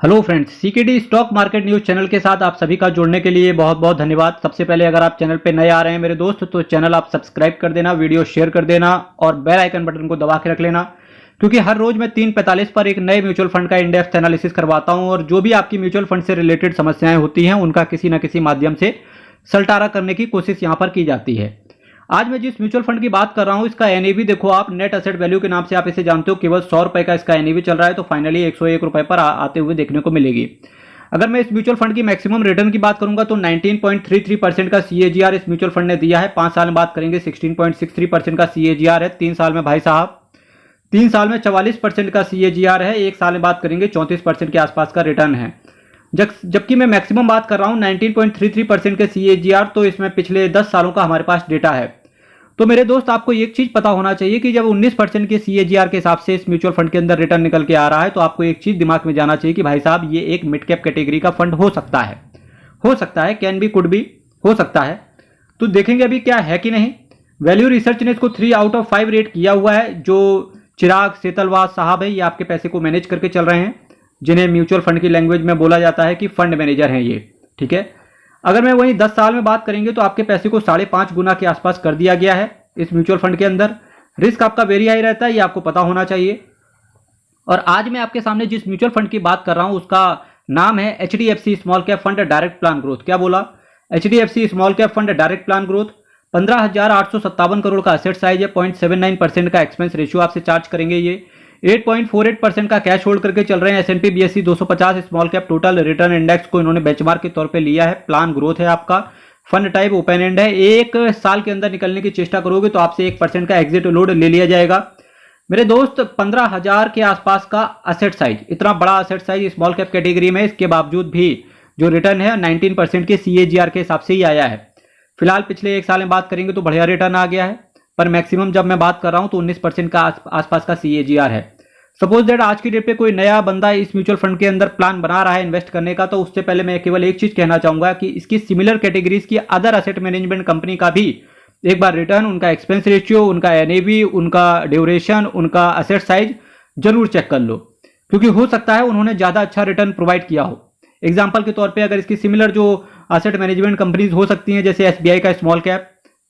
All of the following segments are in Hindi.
Hello friends, CKD stock market news channel के साथ आप सभी का जुड़ने के लिए बहुत बहुत धन्यवाद। सबसे पहले अगर आप चैनल पे नए आ रहे हैं मेरे दोस्त, तो चैनल आप सब्सक्राइब कर देना, वीडियो शेयर कर देना और बेल आइकन बटन को दबा के रख लेना, क्योंकि हर रोज मैं 3:45 पर एक नए म्यूचुअल फंड का इन-डेप्थ एनालिसिस करवाता हूं और जो भी आपकी म्यूचुअल फंड से रिलेटेड समस्याएं होती हैं उनका किसी न किसी माध्यम से सलटारा करने की कोशिश यहाँ पर की जाती है। आज मैं जिस म्यूचुअल फंड की बात कर रहा हूं, इसका एनएवी देखो आप, नेट एसेट वैल्यू के नाम से आप इसे जानते हो, केवल 100 रुपए का इसका एनएवी चल रहा है, तो फाइनली 101 रुपए पर आते हुए देखने को मिलेगी। अगर मैं इस म्यूचुअल फंड की मैक्सिमम रिटर्न की बात करूंगा तो 19.33% का सीएजीआर इस म्यूचुअल फंड ने दिया है। 5 साल में बात करेंगे 16.63% का सीएजीआर है। 3 साल में भाई साहब 3 साल में 44% का सीएजीआर है। 1 साल में बात करेंगे 34% के आसपास का रिटर्न है। जबकि मैं मैक्सिमम बात कर रहा हूं 19.33% के सीएजीआर, तो इसमें पिछले 10 सालों का हमारे पास डेटा है। तो मेरे दोस्त, आपको एक चीज पता होना चाहिए कि जब 19% के सीएजीआर के हिसाब से इस म्यूचुअल फंड के अंदर रिटर्न निकल के आ रहा है, तो आपको एक चीज दिमाग में जाना चाहिए कि भाई साहब ये एक मिड कैप कैटेगरी का फंड हो सकता है, कैन बी, कुड बी, हो सकता है। तो देखेंगे अभी क्या है कि नहीं। वैल्यू रिसर्च ने इसको 3 आउट ऑफ 5 रेट किया हुआ है। जो चिराग सेतलवाद साहब है, ये आपके पैसे को मैनेज करके चल रहे हैं, जिन्हें म्यूचुअल फंड की लैंग्वेज में बोला जाता है कि फंड मैनेजर हैं ये, ठीक है। अगर मैं वहीं 10 साल में बात करेंगे तो आपके पैसे को 5.5 गुना के आसपास कर दिया गया है इस म्यूचुअल फंड के अंदर। रिस्क आपका वेरी हाई रहता है, ये आपको पता होना चाहिए। और आज मैं आपके सामने जिस म्यूचुअल फंड की बात कर रहा हूं उसका नाम है HDFC small cap fund direct plan growth. क्या बोला? HDFC small cap fund direct plan growth. 15,857 crore का असेट साइज है। 0.79% का एक्सपेंस रेशियो आपसे चार्ज करेंगे ये। 8.48% का कैश होल्ड करके चल रहे हैं। S&P BSE 250 small cap total return index को इन्होंने बेंचमार्क के तौर पे लिया है। प्लान ग्रोथ है आपका। फंड टाइप ओपन एंड है। 1 साल के अंदर निकलने की चेष्टा करोगे तो आपसे 1% का एग्जिट लोड ले लिया जाएगा। मेरे दोस्त, 15,000 के आसपास का असेट साइज, इतना बड़ा asset size small cap category में, इसके बावजूद भी जो रिटर्न है 19% के सीएजीआर के हिसाब से ही आया है। फिलहाल पिछले 1 साल में बात करेंगे तो बढ़िया रिटर्न आ गया है, पर मैक्सिमम जब मैं बात कर रहा हूं तो 19% का आसपास का सीएजीआर है। सपोज दैट आज की डेट पे कोई नया बंदा इस म्यूचुअल फंड के अंदर प्लान बना रहा है इन्वेस्ट करने का, तो उससे पहले मैं केवल एक चीज कहना चाहूंगा कि इसकी सिमिलर कैटेगरीज की अदर एसेट मैनेजमेंट कंपनी का भी एक बार रिटर्न, उनका एक्सपेंस रेशियो, उनका एनएवी, उनका ड्यूरेशन, उनका एसेट साइज जरूर चेक कर लो, क्योंकि हो सकता है उन्होंने ज्यादा अच्छा रिटर्न प्रोवाइड किया हो। एग्जाम्पल के तौर पर अगर इसकी सिमिलर जो एसेट मैनेजमेंट कंपनीज हो सकती हैं, जैसे एसबीआई का स्मॉल कैप,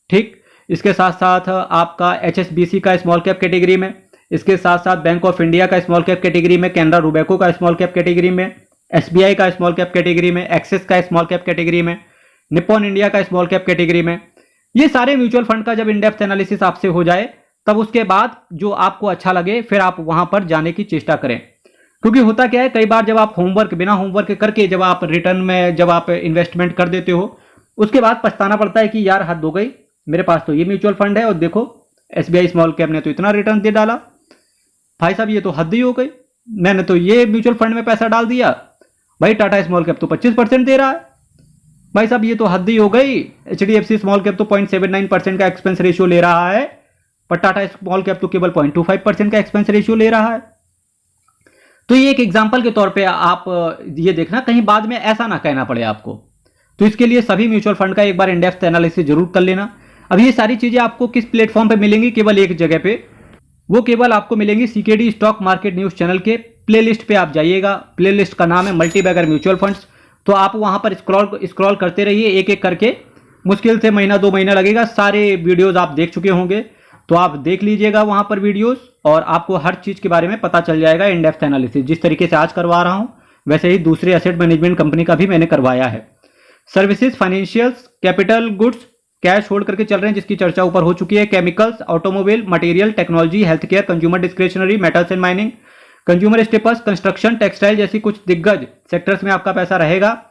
ठीक, इसके साथ साथ आपका एचएसबीसी का स्मॉल कैप कैटेगरी में, इसके साथ साथ बैंक ऑफ इंडिया का स्मॉल कैप कैटेगरी में, कैनरा रूबेको का स्मॉल कैप कैटेगरी में, एसबीआई का स्मॉल कैप कैटेगरी में, एक्सिस का स्मॉल कैप कैटेगरी में, निप्पॉन इंडिया का स्मॉल कैप कैटेगरी में, ये सारे म्यूचुअल फंड का जब इन डेप्थ एनालिसिस आपसे हो जाए, तब उसके बाद जो आपको अच्छा लगे फिर आप वहां पर जाने की चेष्टा करें। क्योंकि होता क्या है, कई बार जब आप होमवर्क, बिना होमवर्क करके जब आप रिटर्न में जब आप इन्वेस्टमेंट कर देते हो, उसके बाद पछताना पड़ता है कि यार हद हो गई, मेरे पास तो ये म्यूचुअल फंड है और देखो एसबीआई स्मॉल कैप ने तो इतना रिटर्न दे डाला, भाई साहब ये तो हद ही हो गई, मैंने तो ये म्यूचुअल फंड में पैसा डाल दिया, भाई टाटा स्मॉल कैप तो 25% दे रहा है, भाई साहब ये तो हद ही हो गई, एचडीएफसी स्मॉल कैप तो 0.79% का एक्सपेंस रेशियो ले रहा है, पर टाटा स्मॉल कैप तो केवल 0.25% का एक्सपेंस रेशियो ले रहा है। तो ये एक एग्जाम्पल के तौर पे आप ये देखना, कहीं बाद में ऐसा ना कहना पड़े आपको। तो इसके लिए सभी म्यूचुअल फंड का एक बार इन-डेप्थ एनालिसिस जरूर कर लेना। अब ये सारी चीजें आपको किस प्लेटफॉर्म पे मिलेंगी? केवल एक जगह पे, वो केवल आपको मिलेंगी CKD stock market news channel के प्लेलिस्ट पे। आप जाइएगा, प्लेलिस्ट का नाम है मल्टी बैगर म्यूचुअल फंड्स। तो आप वहां पर स्क्रॉल करते रहिए, एक एक करके, मुश्किल से महीना 2 महीना लगेगा, सारे वीडियोस आप देख चुके होंगे, तो आप देख लीजिएगा वहां पर वीडियोस और आपको हर चीज के बारे में पता चल जाएगा। इन डेप्थ एनालिसिस जिस तरीके से आज करवा रहा हूं, वैसे ही दूसरे एसेट मैनेजमेंट कंपनी का भी मैंने करवाया है। Services, financials, capital goods, cash hold करके चल रहे हैं, जिसकी चर्चा ऊपर हो चुकी है। Chemicals, automobile, material, technology, health care, consumer discretionary, metals and mining, consumer staples, construction, textile जैसी कुछ दिग्गज सेक्टर्स में आपका पैसा रहेगा।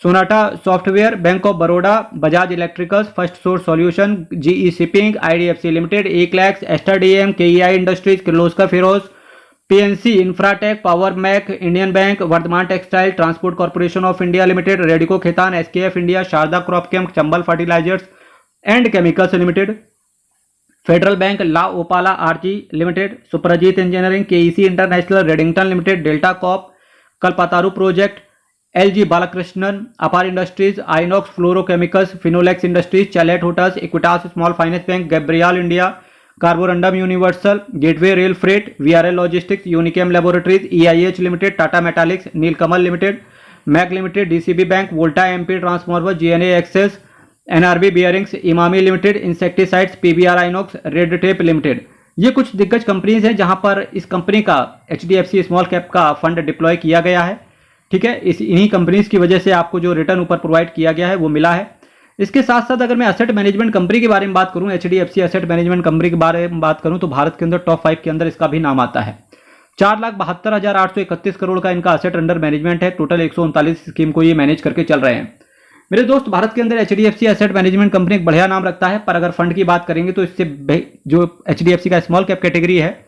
Sonata software, bank of Baroda, Bajaj electricals, first source solution, GE shipping, IDFC limited, Eclerx, Aster DM, KEI industries, Kirloskar ferrous, PNC infratech, power mech, Indian bank, Vardhman textile, transport corporation of India limited, Radico Khaitan, SKF India, Sharda Cropchem, Chambal fertilizers and chemicals limited, Federal bank, La Opala RG limited, Suprajit engineering, KEC international, Redington limited, Delta Corp, Kalpataru project, LG Balakrishnan, Apar industries, Inox fluorochemicals, Finolex industries, Chalet hotels, Equitas small finance bank, Gabriel India, Carborundum Universal, Gateway rail freight, VRL logistics, Unichem laboratories, EIH limited, Tata metaliks, Nilkamal limited, Mac limited, DCB bank, Voltamp transformer, GNA axles, NRB bearings, Emami limited, insecticides, PBR Inox, red tape limited. ये कुछ दिग्गज कंपनीज हैं जहां पर इस कंपनी का एचडीएफसी स्मॉल कैप का फंड डिप्लॉय किया गया है। ठीक है, इन्हीं कंपनीज की वजह से आपको जो रिटर्न ऊपर प्रोवाइड किया गया है वो मिला है। इसके साथ साथ अगर मैं एसेट मैनेजमेंट कंपनी के बारे में बात करूं, एचडीएफसी एसेट मैनेजमेंट कंपनी के बारे में बात करूं, तो भारत के अंदर टॉप 5 के अंदर इसका भी नाम आता है। 4,72,831 करोड़ का इनका एसेट अंडर मैनेजमेंट है। टोटल 139 स्कीम को ये मैनेज करके चल रहे हैं। मेरे दोस्त, भारत के अंदर एचडीएफसी एसेट मैनेजमेंट कंपनी एक बढ़िया नाम रखता है, पर अगर फंड की बात करेंगे तो इससे जो एचडीएफसी का स्मॉल कैप कैटेगरी है,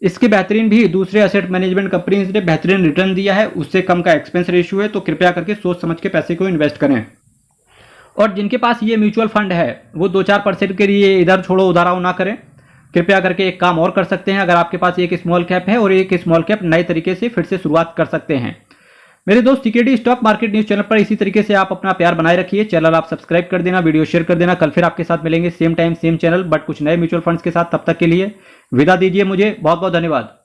इसके बेहतरीन भी दूसरे एसेट मैनेजमेंट कंपनीज ने बेहतरीन रिटर्न दिया है, उससे कम का एक्सपेंस रेशियो है। तो कृपया करके सोच समझ के पैसे को इन्वेस्ट करें। और जिनके पास ये म्यूचुअल फंड है वो 2-4% के लिए इधर छोड़ो उधर आओ ना करें। कृपया करके एक काम और कर सकते हैं, अगर आपके पास एक स्मॉल कैप है और एक स्मॉल कैप नए तरीके से फिर से शुरुआत कर सकते हैं। मेरे दोस्त, CKD stock market news channel पर इसी तरीके से आप अपना प्यार बनाए रखिए। चैनल आप सब्सक्राइब कर देना, वीडियो शेयर कर देना। कल फिर आपके साथ मिलेंगे same time same channel, but कुछ नए म्यूचुअल फंड्स के साथ। तब तक के लिए विदा दीजिए मुझे। बहुत बहुत धन्यवाद।